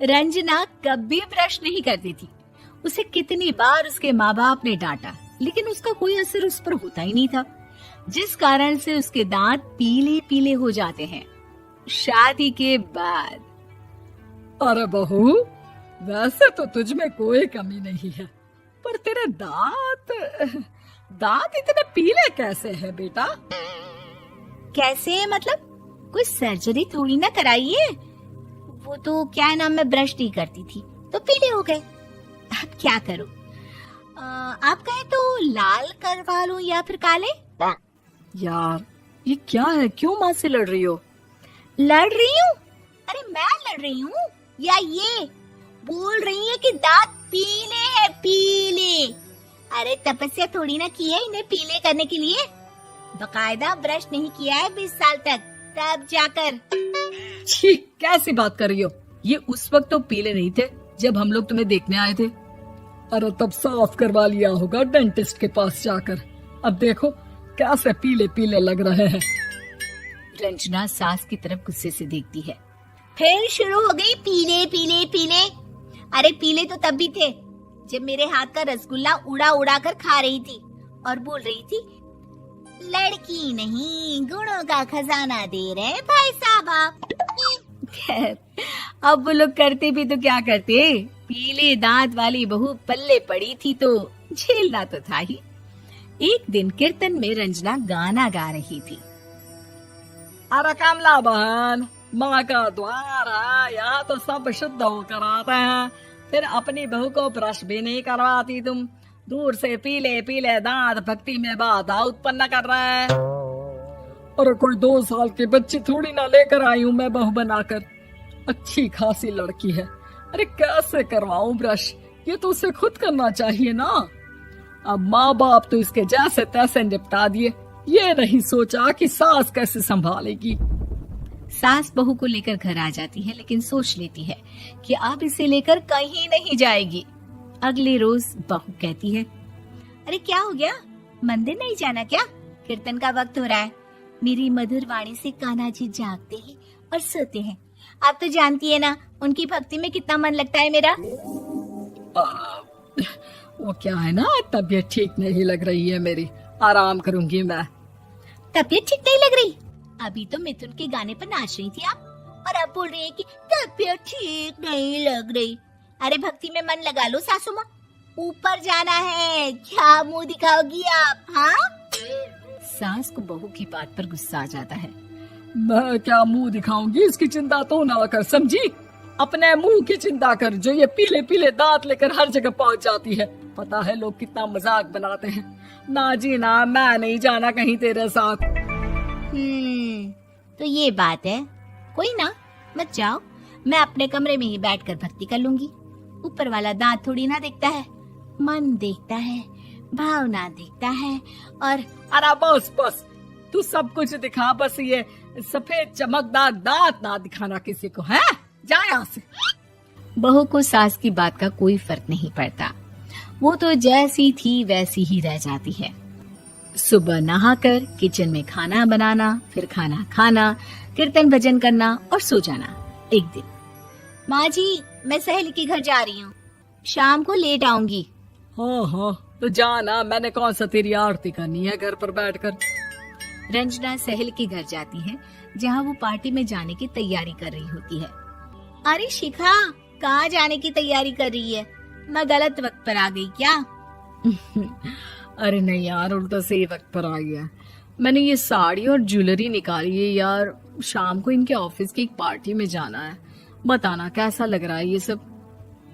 रंजना कभी ब्रश नहीं करती थी। उसे कितनी बार उसके माँ बाप ने डांटा, लेकिन उसका कोई असर उस पर होता ही नहीं था, जिस कारण से उसके दांत पीले पीले हो जाते हैं। शादी के बाद अरे बहू, वैसे तो तुझ में कोई कमी नहीं है, पर तेरे दांत इतने पीले कैसे हैं बेटा? कैसे मतलब? कोई सर्जरी थोड़ी ना कराई है। वो तो क्या नाम, मैं ब्रश नहीं करती थी तो पीले हो गए। अब क्या करूं? आप कहें तो लाल करवा लूं या फिर काले? यार ये क्या है, क्यों माँ से लड़ रही हो? लड़ रही हूँ? अरे मैं लड़ रही हूँ या ये बोल रही है कि दांत पीले हैं, पीले। अरे तपस्या थोड़ी ना की है इन्हें पीले करने के लिए। बकायदा ब्रश नहीं किया है 20 साल तक, तब जाकर। छी, कैसी बात कर रही हो? ये उस वक्त तो पीले नहीं थे जब हम लोग तुम्हें देखने आए थे। अरे तब साफ करवा लिया होगा डेंटिस्ट के पास जाकर। अब देखो कैसे पीले पीले लग रहे हैं। रंजना सास की तरफ गुस्से से देखती है। फिर शुरू हो गई पीले पीले पीले। अरे पीले तो तब भी थे जब मेरे हाथ का रसगुल्ला उड़ा उड़ा कर खा रही थी और बोल रही थी, लड़की नहीं गुणों का खजाना दे रहे भाई साहब आप। खैर, अब वो लोग करते भी तो क्या करते, पीले दांत वाली बहू पल्ले पड़ी थी तो झेलना तो था ही। एक दिन कीर्तन में रंजना गाना गा रही थी। अरे कमला बहन, माँ का द्वार है, यहाँ तो सब शुद्ध होकर आते हैं, फिर अपनी बहू को ब्रश भी नहीं करवाती तुम। दूर से पीले पीले दांत भक्ति में बाधा उत्पन्न कर रहे हैं। अरे कोई 2 साल की बच्ची थोड़ी ना लेकर आई हूँ मैं बहू बनाकर। अच्छी खासी लड़की है, अरे कैसे करवाऊं ब्रश? ये तो उसे खुद करना चाहिए ना। अब माँ बाप तो इसके जैसे तैसे निपटा दिए, ये नहीं सोचा कि सास कैसे संभालेगी। सास बहू को लेकर घर आ जाती है, लेकिन सोच लेती है कि अब इसे लेकर कहीं नहीं जाएगी। अगले रोज बहू कहती है, अरे क्या हो गया, मंदिर नहीं जाना क्या? कीर्तन का वक्त हो रहा है। मेरी मधुर वाणी से कान्हा जी जागते हैं और सोते हैं। आप तो जानती है ना उनकी भक्ति में कितना मन लगता है मेरा। वो क्या है ना, तबीयत ठीक नहीं लग रही है मेरी, आराम करूंगी मैं। तबीयत ठीक नहीं लग रही? अभी तो मिथुन के गाने पर नाच रही थी आप, और अब बोल रही है कि तबीयत ठीक नहीं लग रही। अरे भक्ति में मन लगा लो सासू माँ, ऊपर जाना है, क्या मुंह दिखाओगी आप? हाँ? सास को बहू की बात पर गुस्सा आ जाता है। मैं क्या मुंह दिखाऊंगी, इसकी चिंता तो ना कर, समझी? अपने मुंह की चिंता कर, जो ये पीले पीले दांत लेकर हर जगह पहुंच जाती है। पता है लोग कितना मजाक बनाते हैं। ना जी ना, मैं नहीं जाना कहीं तेरे साथ। तो ये बात है। कोई ना, मत जाओ, मैं अपने कमरे में ही बैठकर भक्ति कर लूंगी। ऊपर वाला दांत थोड़ी ना देखता है, मन देखता है, भावना देखता है। और अरे बस बस, तू सब कुछ दिखा, बस ये सफेद चमकदार दांत ना दिखाना किसी को, है? जा यहाँ से। बहू को सास की बात का कोई फर्क नहीं पड़ता, वो तो जैसी थी वैसी ही रह जाती है। सुबह नहाकर किचन में खाना बनाना, फिर खाना खाना, कीर्तन भजन करना और सो जाना। एक दिन, माँ जी मैं सहेली के घर जा रही हूँ, शाम को लेट आऊंगी। हाँ हाँ तो जाना, मैंने कौन सा तेरी आरती करनी है घर पर बैठकर। रंजना सहेली के घर जाती है, जहाँ वो पार्टी में जाने की तैयारी कर रही होती है। अरे शिखा, कहाँ जाने की तैयारी कर रही है? मैं गलत वक्त पर आ गई क्या? अरे नहीं यार, उल्टा सही वक्त पर आ गया। मैंने ये साड़ी और ज्वेलरी निकाली है यार, शाम को इनके ऑफिस की एक पार्टी में जाना है। बताना कैसा लग रहा है ये सब?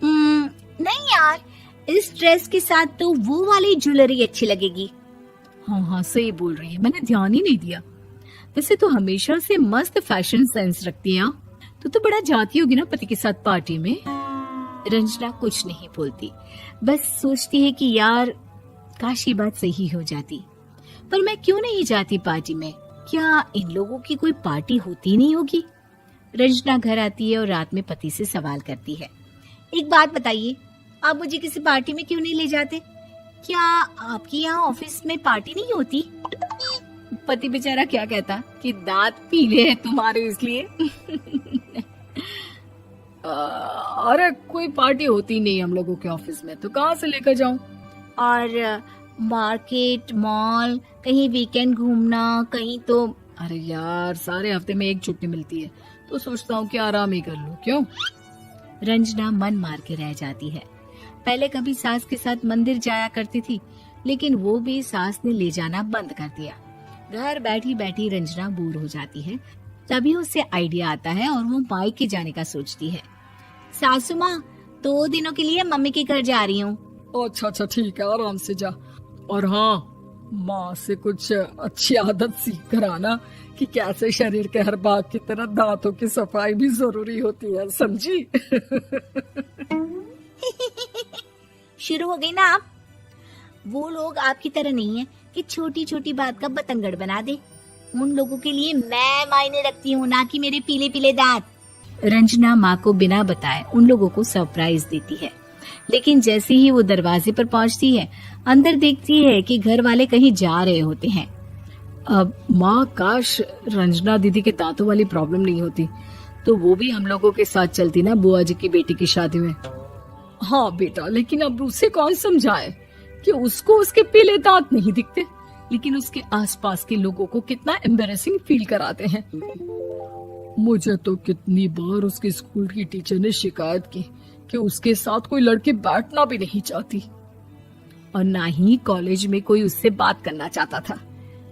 नहीं यार, इस ड्रेस के साथ तो वो वाली ज्वेलरी अच्छी लगेगी। हाँ हाँ सही बोल रही है, मैंने ध्यान ही नहीं दिया। वैसे तो हमेशा से मस्त फैशन सेंस रखती है। तो बड़ा जाती होगी ना पति के साथ पार्टी में। रंजना कुछ नहीं बोलती, बस सोचती है कि यार काश ये बात सही हो जाती, पर मैं क्यों नहीं जाती पार्टी में? क्या इन लोगों की कोई पार्टी होती नहीं होगी? रंजना घर आती है और रात में पति से सवाल करती है, एक बात बताइए, आप मुझे किसी पार्टी में क्यों नहीं ले जाते? क्या आपके यहाँ ऑफिस में पार्टी नहीं होती? पति बेचारा क्या कहता कि दांत पीले हैं तुम्हारे इसलिए। अरे कोई पार्टी होती नहीं हम लोगों के ऑफिस में, तो कहाँ से लेकर जाऊं? और मार्केट, मॉल, कहीं वीकेंड घूमना, कहीं तो। अरे यार, सारे हफ्ते में एक छुट्टी मिलती है, तो सोचता हूँ कि आराम ही कर लूं। क्यों? रंजना मन मार के रह जाती है। पहले कभी सास के साथ मंदिर जाया करती थी, लेकिन वो भी सास ने ले जाना बंद कर दिया। घर बैठी बैठी रंजना बोर हो जाती है। तभी उसे आइडिया आता है और वो मायके जाने का सोचती है। सासू माँ, 2 दिनों के लिए मम्मी के घर जा रही हूँ। अच्छा ठीक है, आराम से जा। और हाँ, माँ से कुछ अच्छी आदत सीख कर आना कि कैसे शरीर के हर भाग की तरह दांतों की सफाई भी जरूरी होती है, समझी? शुरू हो गई ना आप? वो लोग आपकी तरह नहीं है कि छोटी छोटी बात का बतंगड़ बना दे। उन लोगों के लिए मैं मायने रखती हूँ, ना कि मेरे पीले पीले दांत। रंजना माँ को बिना बताए उन लोगों को सरप्राइज देती है, लेकिन जैसे ही वो दरवाजे पर पहुंचती है, अंदर देखती है कि घर वाले कहीं जा रहे होते हैं। अब माँ, काश रंजना दीदी के दांतों वाली प्रॉब्लम नहीं होती, तो वो भी हम लोगों के साथ चलती ना बुआ जी की बेटी की शादी में। हाँ बेटा, लेकिन अब उसे कौन समझाए कि उसको उसके पीले दांत नहीं दिखते, लेकिन उसके आसपास के लोगों को कितना एम्बैरेसिंग फील कराते हैं। मुझे तो कितनी बार उसके स्कूल की टीचर ने शिकायत की कि उसके साथ कोई लड़की बैठना भी नहीं चाहती, और ना ही कॉलेज में कोई उससे बात करना चाहता था।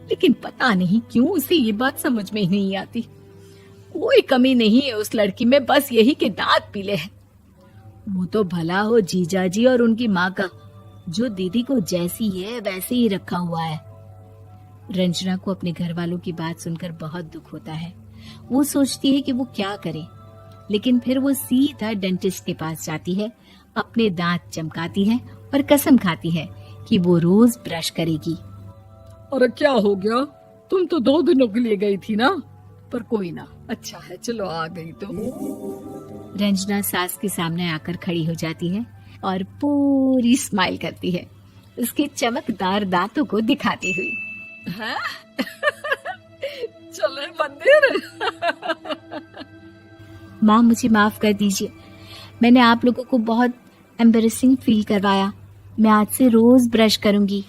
लेकिन पता नहीं क्यों उसे ये बात समझ में ही नहीं आती। कोई कमी नहीं है उस लड़की में, बस यही कि दांत पीले हैं। वो तो भला हो जीजा जी और उनकी माँ का, जो दीदी को जैसी है वैसे ही रखा हुआ है। रंजना को अपने घर वालों की बात सुनकर बहुत दुख होता है। वो सोचती है कि वो क्या करे, लेकिन फिर वो सीधा डेंटिस्ट के पास जाती है, अपने दांत चमकाती है और कसम खाती है कि वो रोज ब्रश करेगी। अरे क्या हो गया? तुम तो 2 दिनों के लिए गई थी ना? पर कोई ना, अच्छा है, चलो आ गई तो। रंजना सास के सामने आकर खड़ी हो जाती है और पूरी स्माइल करती है, उसके चमकदार दांतों को दिखाती हुई। हैं? चले मंदिर? माँ, मुझे माफ कर दीजिए, मैंने आप लोगों को बहुत एम्बैरेसिंग फील करवाया। मैं आज से रोज ब्रश करूंगी।